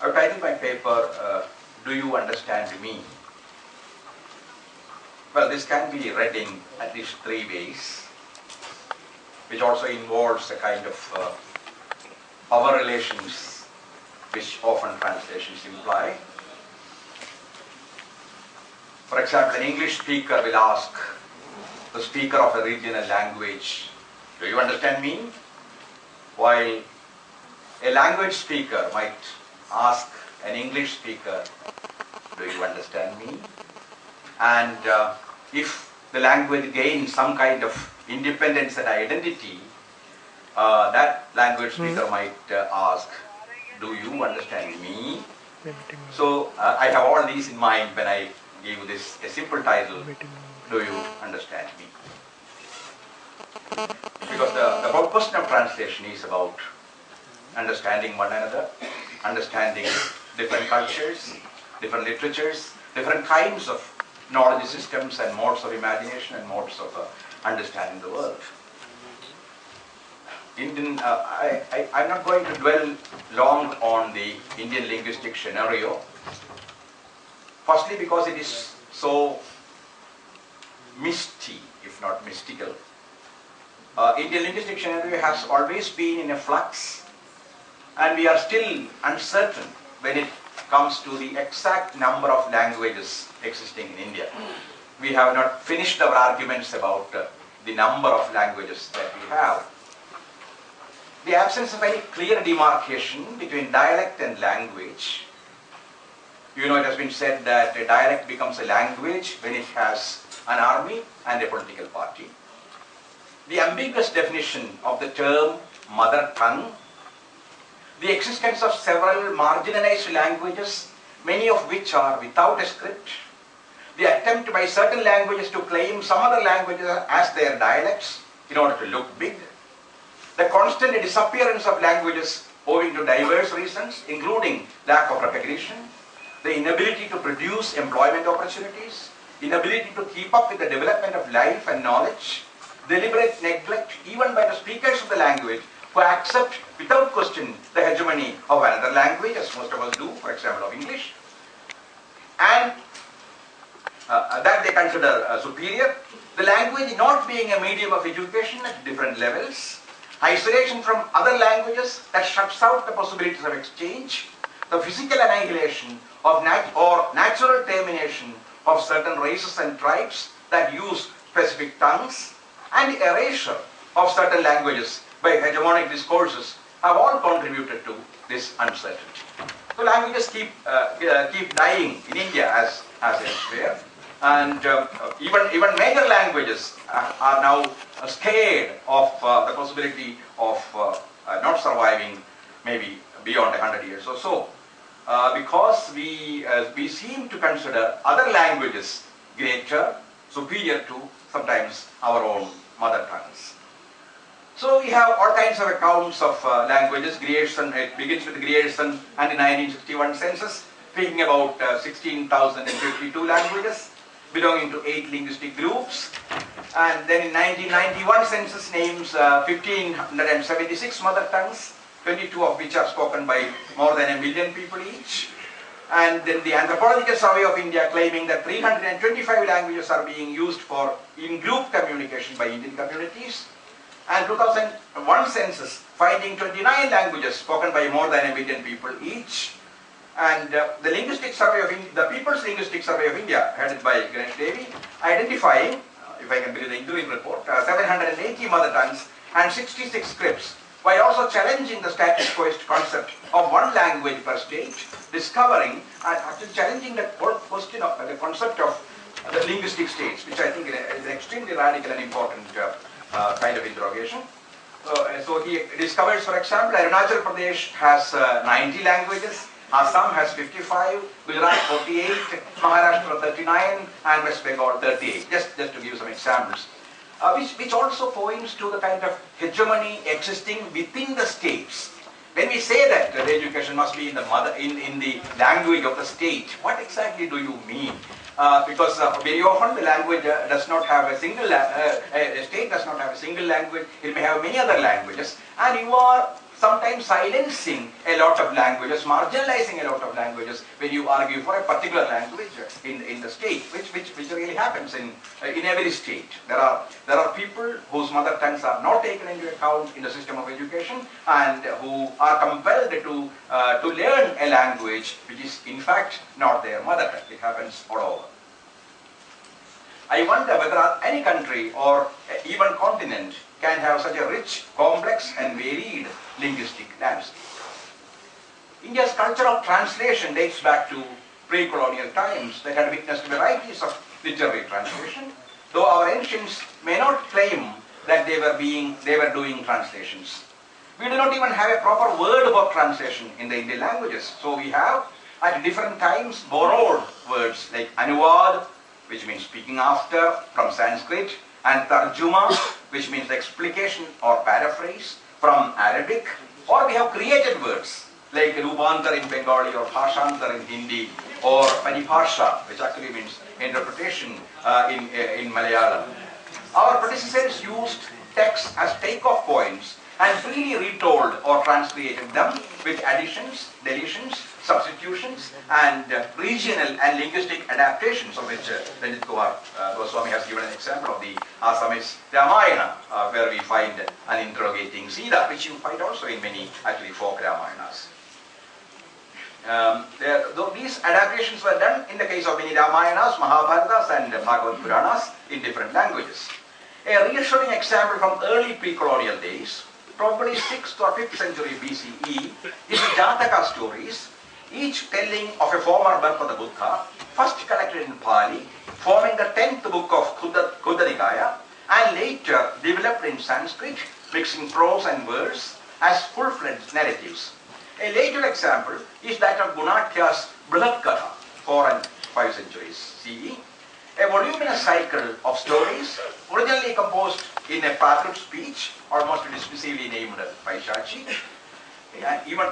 I've titled my paper, Do You Understand Me? Well, this can be read in at least 3 ways, which also involves a kind of power relations, which often translations imply. For example, an English speaker will ask the speaker of a regional language, do you understand me? While a language speaker might ask an English speaker, do you understand me? And if the language gains some kind of independence and identity, that language speaker might ask, do you understand me? So I have all these in mind when I give this a simple title, do you understand me? Because the whole question of translation is about understanding one another, understanding different cultures, different literatures, different kinds of knowledge systems and modes of imagination and modes of understanding the world. I'm not going to dwell long on the Indian linguistic scenario. Firstly, because it is so misty, if not mystical. Indian linguistic scenario has always been in a flux, and we are still uncertain when it comes to the exact number of languages existing in India. We have not finished our arguments about the number of languages that we have. The absence of any clear demarcation between dialect and language. You know, it has been said that a dialect becomes a language when it has an army and a political party. The ambiguous definition of the term mother tongue, the existence of several marginalized languages, many of which are without a script, the attempt by certain languages to claim some other languages as their dialects in order to look big, the constant disappearance of languages owing to diverse reasons, including lack of recognition, the inability to produce employment opportunities, inability to keep up with the development of life and knowledge, deliberate neglect even by the speakers of the language who accept without question the hegemony of another language, as most of us do, for example of English, and that they consider superior, the language not being a medium of education at different levels, isolation from other languages that shuts out the possibilities of exchange, the physical annihilation of natural termination of certain races and tribes that use specific tongues, and the erasure of certain languages by hegemonic discourses have all contributed to this uncertainty. So languages keep dying in India as elsewhere, and even major languages are now scared of the possibility of not surviving maybe beyond 100 years or so, because we seem to consider other languages greater, superior to sometimes our own mother tongues. So we have all kinds of accounts of languages. Grierson, it begins with Grierson and the 1961 census, speaking about 16,052 languages belonging to 8 linguistic groups. And then in 1991 census names 1,576 mother tongues, 22 of which are spoken by more than 1 million people each. And then the Anthropological Survey of India claiming that 325 languages are being used for in-group communication by Indian communities. And 2001 census finding 29 languages spoken by more than 1 million people each. And the Linguistic Survey of India, the People's Linguistic Survey of India, headed by Ganesh Devi, identifying, if I can believe the interim report, 780 mother tongues and 66 scripts, while also challenging the status quo concept of one language per state, discovering and actually challenging the whole question of the concept of the linguistic states, which I think is an extremely radical and important kind of interrogation. So he discovers, for example, Arunachal Pradesh has 90 languages, Assam has 55, Gujarat 48, Maharashtra 39, and West Bengal 38, just to give some examples. Which also points to the kind of hegemony existing within the states. When we say that the education must be in the language of the state, what exactly do you mean? Because very often the language does not have a single, a state does not have a single language, it may have many other languages, and you are sometimes silencing a lot of languages, marginalizing a lot of languages when you argue for a particular language in the state, which really happens in every state. There are people whose mother tongues are not taken into account in the system of education and who are compelled to learn a language which is in fact not their mother tongue. It happens all over. I wonder whether any country or even continent can have such a rich, complex and varied linguistic landscape. India's culture of translation dates back to pre-colonial times that had witnessed varieties of literary translation, though our ancients may not claim that they were doing translations. We do not even have a proper word for translation in the Indian languages. So we have at different times borrowed words like anuvad, which means speaking after, from Sanskrit, and tarjuma, which means explication or paraphrase, from Arabic, or we have created words like rupantar in Bengali or bhashantar in Hindi, or paribhasha, which actually means interpretation in Malayalam. Our predecessors used texts as take-off points and freely retold or translated them with additions, deletions, substitutions, and regional and linguistic adaptations, of which Ranjit Kumar Goswami has given an example of the Assamese Ramayana, where we find an interrogating Sita, which you find also in many actually folk Ramayanas. These adaptations were done in the case of many Ramayanas, Mahabharatas, and Bhagavad Puranas in different languages. A reassuring example from early pre-colonial days, probably 6th or 5th century BCE, is the Jataka stories, each telling of a former birth of the Buddha, first collected in Pali, forming the 10th book of Khuddha Nikaya, and later developed in Sanskrit, mixing prose and verse as full-fledged narratives. A later example is that of Gunatya's Brihat Katha, 4 and 5 centuries CE, a voluminous cycle of stories originally composed in a Prakrit speech, almost dismissively named Paishachi. Even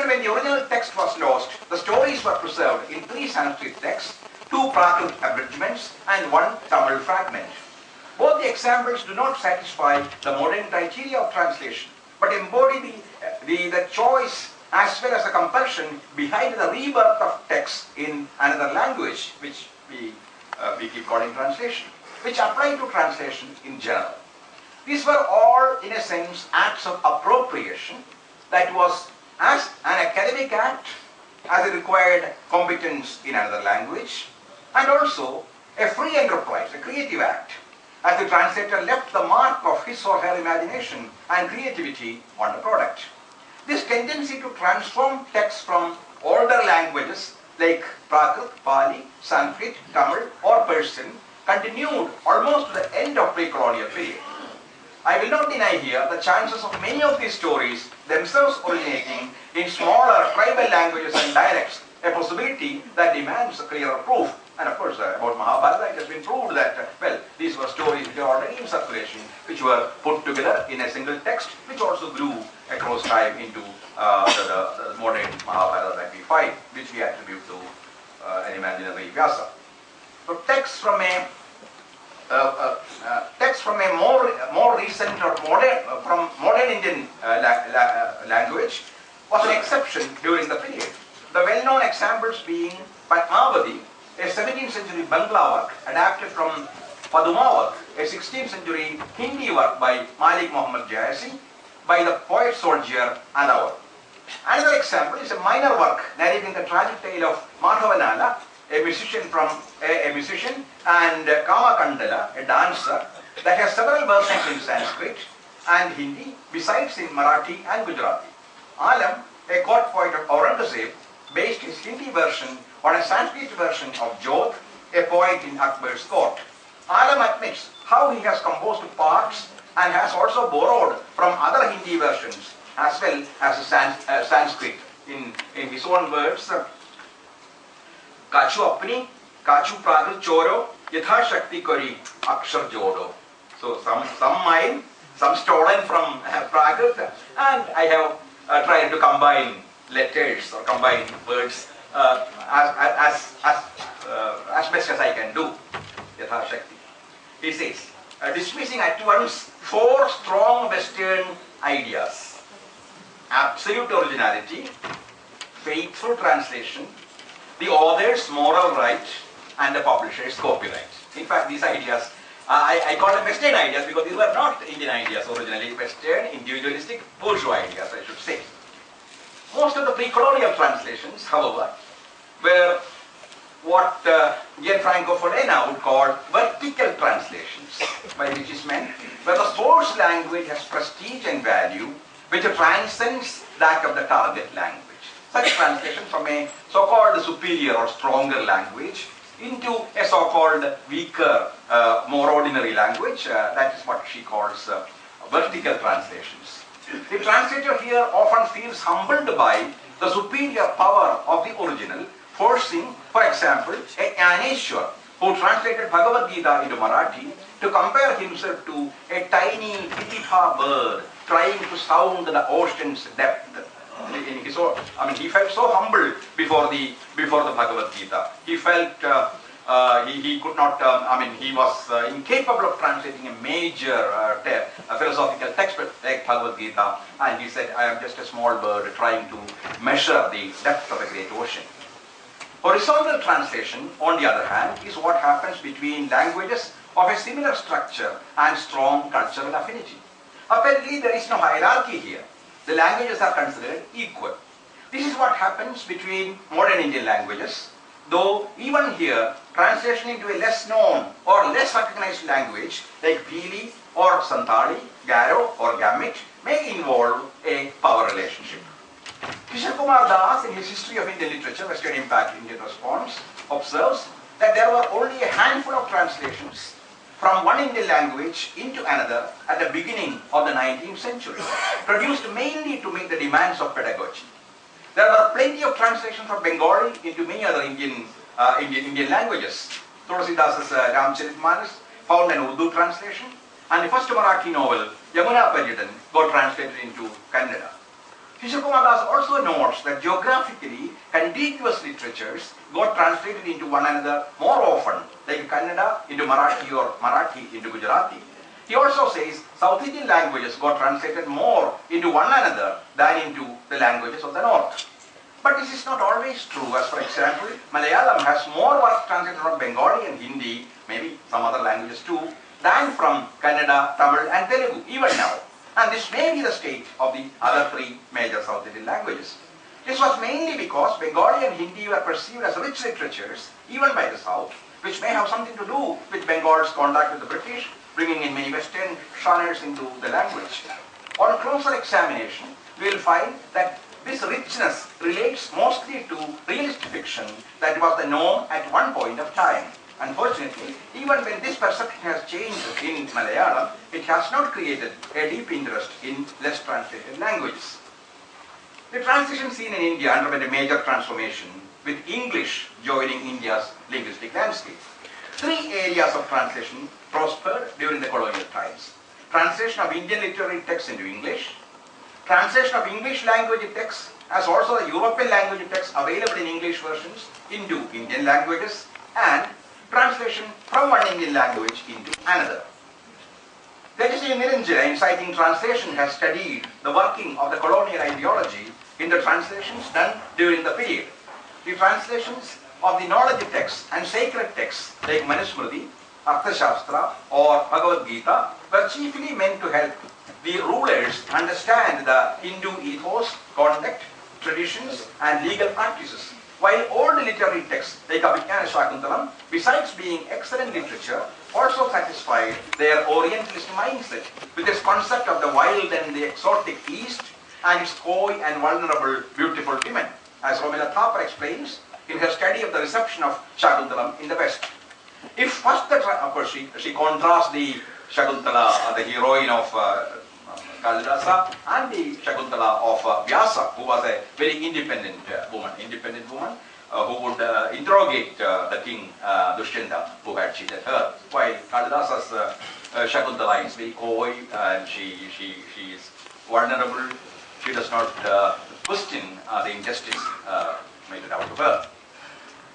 when the original text was lost, the stories were preserved in 3 Sanskrit texts, 2 Prakrit abridgments, and 1 Tamil fragment. Both the examples do not satisfy the modern criteria of translation, but embody the choice as well as the compulsion behind the rebirth of text in another language, which we keep calling translation, which apply to translation in general. These were all, in a sense, acts of appropriation that was as an academic act, as it required competence in another language, and also a free enterprise, a creative act, as the translator left the mark of his or her imagination and creativity on the product. This tendency to transform texts from older languages like Prakrit, Pali, Sanskrit, Tamil, or Persian continued almost to the end of pre-colonial period. I will not deny here the chances of many of these stories themselves originating in smaller tribal languages and dialects, a possibility that demands a clearer proof. And of course, about Mahabharata, it has been proved that, well, these were stories which were already in circulation, which were put together in a single text, which also grew across time into the modern Mahabharata that we find, which we attribute to an imaginary Vyasa. So texts from a more recent or modern Indian language was an exception during the period. The well-known examples being Padmavati, a 17th century Bangla work adapted from Paduma work, a 16th century Hindi work by Malik Muhammad Jayasi, by the poet soldier Adavar. Another example is a minor work narrating the tragic tale of Madhavanala, a musician and Kama Kandala, a dancer, that has several versions in Sanskrit and Hindi, besides in Marathi and Gujarati. Alam, a court poet of Aurangzeb, based his Hindi version on a Sanskrit version of Jodh, a poet in Akbar's court. Alam admits how he has composed parts and has also borrowed from other Hindi versions as well as Sanskrit. In his own words, Kachu apni, Kachu Pradhu Choro, Yatha Shakti Kori, Akshar Jodo. So some mine, some stolen from Prakrit, and I have tried to combine letters or combine words as best as I can do. Yatha Shakti. He says, dismissing at once 4 strong Western ideas: absolute originality, faithful translation, the author's moral right, and the publisher's copyright. In fact, these ideas, I call them Western ideas because these were not Indian ideas originally. Western, individualistic, bourgeois ideas, I should say. Most of the pre-colonial translations, however, were what Gianfranco Fodena would call vertical translations, by which is meant where the source language has prestige and value which transcends that of the target language. Such translation from a so-called superior or stronger language into a so-called weaker, more ordinary language, that is what she calls vertical translations. The translator here often feels humbled by the superior power of the original, forcing, for example, a Jnaneshwar who translated Bhagavad Gita into Marathi to compare himself to a tiny pitipha bird trying to sound the ocean's depth. He felt so humble before the Bhagavad Gita. He felt he could not. He was incapable of translating a major philosophical text like Bhagavad Gita, and he said, "I am just a small bird trying to measure the depth of a great ocean." Horizontal translation, on the other hand, is what happens between languages of a similar structure and strong cultural affinity. Apparently, there is no hierarchy here. The languages are considered equal. This is what happens between modern Indian languages, though even here, translation into a less known or less recognized language like Bhili or Santali, Garo or Gamut may involve a power relationship. Kishore Kumar Das, in his History of Indian Literature, Western Impact, Indian Response, observes that there were only a handful of translations from one Indian language into another at the beginning of the 19th century, produced mainly to meet the demands of pedagogy. There were plenty of translations from Bengali into many other Indian languages. Tulsidasa's Ramcharitmanas found an Urdu translation, and the first Marathi novel, Yamuna Paryadan, got translated into Kannada. Kishore Kumar Das also notes that geographically contiguous literatures got translated into one another more often, like Kannada into Marathi or Marathi into Gujarati. He also says South Indian languages got translated more into one another than into the languages of the North. But this is not always true, as for example, Malayalam has more work translated from Bengali and Hindi, maybe some other languages too, than from Kannada, Tamil and Telugu, even now. And this may be the state of the other three major South Indian languages. This was mainly because Bengali and Hindi were perceived as rich literatures, even by the South, which may have something to do with Bengal's contact with the British, bringing in many Western genres into the language. On closer examination, we will find that this richness relates mostly to realist fiction that was the norm at one point of time. Unfortunately, even when this perception has changed in Malayalam, it has not created a deep interest in less translated languages. The translation scene in India underwent a major transformation, with English joining India's linguistic landscape. Three areas of translation prospered during the colonial times: translation of Indian literary texts into English, translation of English language texts as also the European language texts available in English versions into Indian languages, and translation from one Indian language into another. Tejasvi Niranjana, in citing translation, has studied the working of the colonial ideology in the translations done during the period. The translations of the knowledge texts and sacred texts like Manusmriti, Arthashastra or Bhagavad Gita were chiefly meant to help the rulers understand the Hindu ethos, conduct, traditions and legal practices. While old literary texts like Abhijnana Shakuntalam, besides being excellent literature, also satisfied their Orientalist mindset with its concept of the wild and the exotic East and its coy and vulnerable beautiful women, as Romila Thapar explains in her study of the reception of Shakuntalam in the West. If first of course she contrasts the Shakuntala, the heroine of Kalidasa, and the Shakuntala of Vyasa, who was a very independent woman who would interrogate the king Dushyanta, who had cheated her, while Kalidasa's Shakuntala is very coy and she is vulnerable. She does not question the injustice made out of her.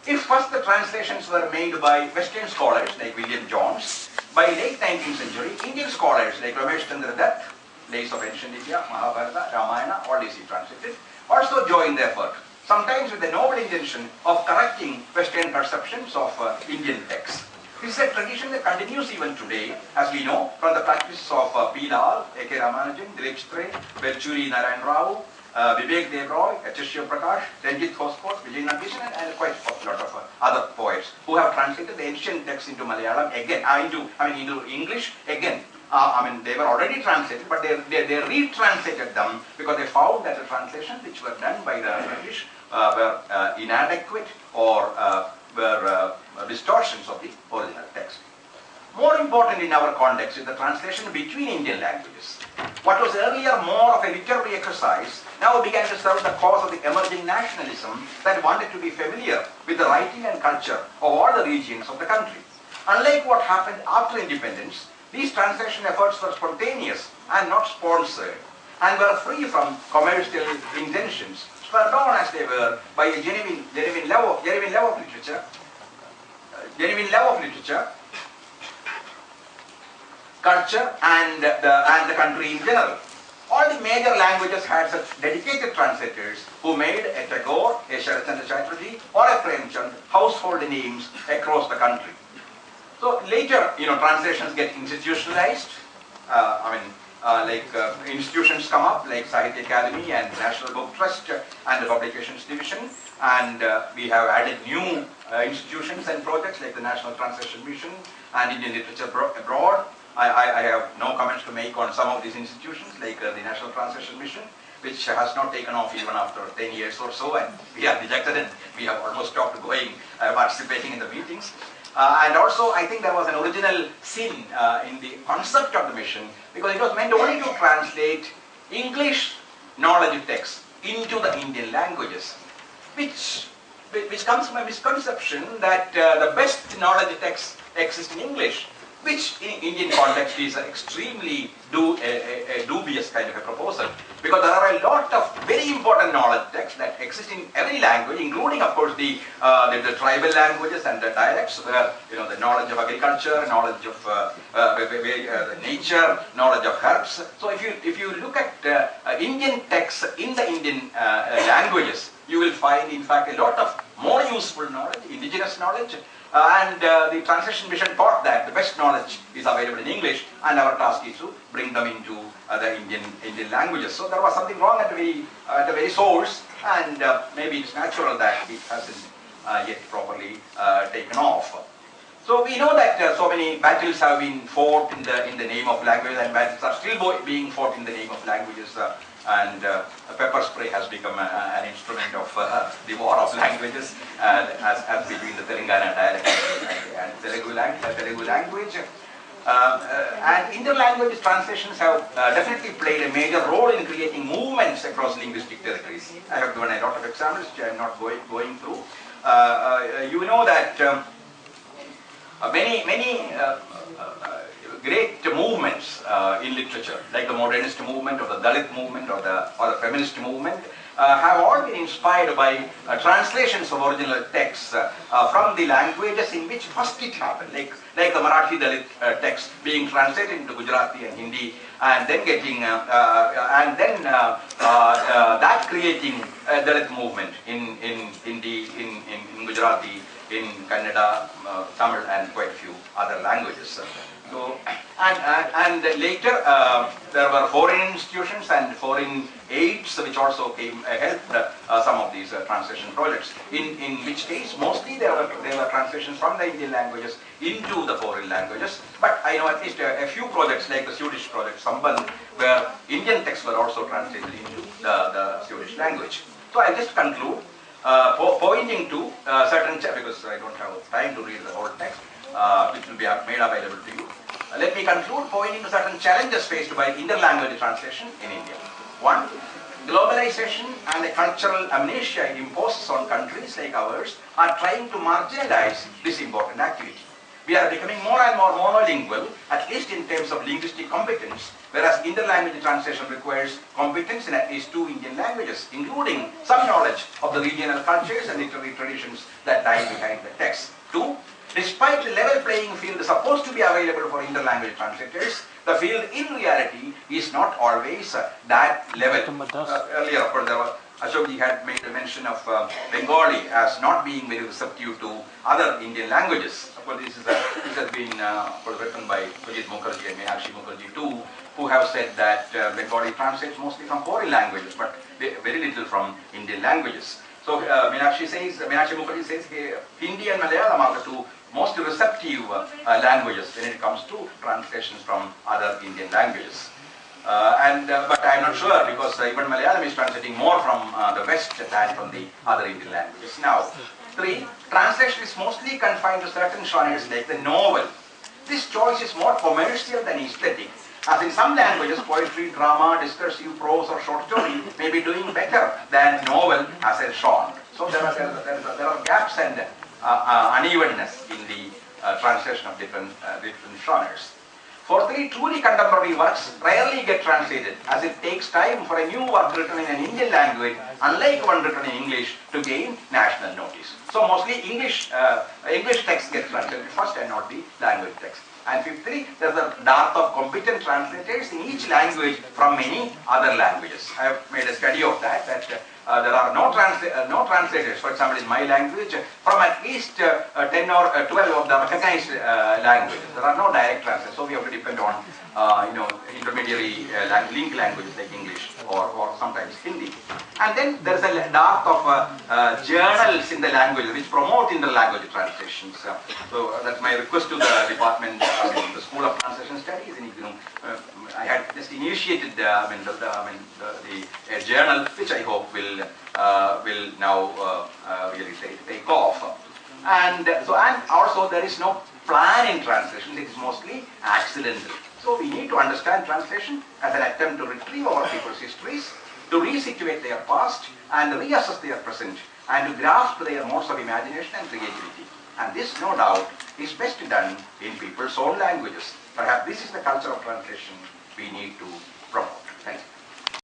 If first the translations were made by Western scholars like William Jones, by late 19th century, Indian scholars like Ramesh Chandra Dutt, plays of ancient India, Mahabharata, Ramayana, all these he translated, also joined the effort, sometimes with the noble intention of correcting Western perceptions of Indian texts. This is a tradition that continues even today, as we know from the practices of P. Lal, A.K. Ramanujan, Dilip Chitre, Velchuri Narayan Rao, Vivek Devroy, H.S. Prakash, Ranjit Hoskot, Vijay Nagesh, and quite a lot of other poets who have translated the ancient texts into Malayalam again, into English again. They were already translated, but they retranslated them because they found that the translations which were done by the British were inadequate or were distortions of the original text. More important in our context is the translation between Indian languages. What was earlier more of a literary exercise now began to serve the cause of the emerging nationalism that wanted to be familiar with the writing and culture of all the regions of the country. Unlike what happened after independence, these translation efforts were spontaneous and not sponsored, and were free from commercial intentions, spurred on as they were by a genuine love of literature, culture, and the country in general. All the major languages had such dedicated translators who made a Tagore, a Sharad Chatterjee, or a Premchand household names across the country. So later, translations get institutionalized. Institutions come up like Sahitya Academy and National Book Trust and the Publications Division, and we have added new institutions and projects like the National Translation Mission and Indian Literature Abroad. I have no comments to make on some of these institutions like the National Translation Mission, which has not taken off even after 10 years or so, and we are rejected and we have almost stopped participating in the meetings. And also, I think there was an original sin in the concept of the mission, because it was meant only to translate English knowledge texts into the Indian languages, which comes from a misconception that the best knowledge texts exist in English, which in Indian context is an extremely dubious kind of a proposal, because there are a lot of very important knowledge texts that exist in every language, including, of course, the tribal languages and the dialects, where the knowledge of agriculture, knowledge of nature, knowledge of herbs. So if you look at Indian texts in the Indian languages, you will find, in fact, a lot of more useful knowledge, indigenous knowledge. And the translation mission thought that the best knowledge is available in English, and our task is to bring them into the Indian languages. So there was something wrong at the very source, and maybe it's natural that it hasn't yet properly taken off. So we know that so many battles have been fought in the name of language, and battles are still being fought in the name of languages. And pepper spray has become an instrument of the war of languages, as between the Telangana dialect and Telugu language. And interlanguage translations have definitely played a major role in creating movements across linguistic territories. I have given a lot of examples which I am not going through. You know that many great movements in literature, like the modernist movement or the Dalit movement or the feminist movement, have all been inspired by translations of original texts from the languages in which first it happened, like the Marathi Dalit text being translated into Gujarati and Hindi, and then that creating a Dalit movement in Gujarati, in Kannada, Tamil, and quite a few other languages. So, and later there were foreign institutions and foreign aids which also helped some of these translation projects. In which case mostly there were translations from the Indian languages into the foreign languages. But I know at least a few projects like the Swedish project Samband, where Indian texts were also translated into the Swedish language. So I'll just conclude pointing to certain, because I don't have time to read the whole text, which will be made available to you. Let me conclude pointing to certain challenges faced by interlanguage translation in India. 1. Globalization and the cultural amnesia it imposes on countries like ours are trying to marginalize this important activity. We are becoming more and more monolingual, at least in terms of linguistic competence, whereas interlanguage translation requires competence in at least 2 Indian languages, including some knowledge of the regional cultures and literary traditions that lie behind the text. 2. Despite the level playing field supposed to be available for interlanguage translators, the field in reality is not always that level. Earlier, of course, Ashokji had made a mention of Bengali as not being very receptive to other Indian languages. Of course, this has been written by Sujit Mukherjee and Meenakshi Mukherjee too, who have said that Bengali translates mostly from foreign languages, but very little from Indian languages. So Meenakshi Mukherjee says Hindi and Malayalam are the two most receptive languages when it comes to translations from other Indian languages. But I am not sure, because even Malayalam is translating more from the West than from the other Indian languages. Now, 3. Translation is mostly confined to certain genres like the novel. This choice is more commercial than aesthetic. As in some languages, poetry, drama, discursive prose or short story may be doing better than novel as a genre. So there are gaps and unevenness in the translation of different genres. For 3, truly contemporary works rarely get translated, as it takes time for a new work written in an Indian language, unlike one written in English, to gain national notice. So mostly English text gets translated first and not the language text. And 5thly, there is a dearth of competent translators in each language from many other languages. I have made a study of that there are no translators, for example, in my language, from at least 10 or 12 of the recognized languages. There are no direct translators, so we have to depend on intermediary link languages like English or sometimes Hindi. And then there is a dearth of journals in the language which promote interlanguage translations. So that's my request to the department, the School of Translation Studies in IGNOU. I had just initiated a journal which I hope will now really take off. And also there is no plan in translation; it is mostly accidental. So we need to understand translation as an attempt to retrieve our people's histories, to resituate their past and reassess their present, and to grasp their modes of imagination and creativity. And this, no doubt, is best done in people's own languages. Perhaps this is the culture of translation we need to promote. Thank you.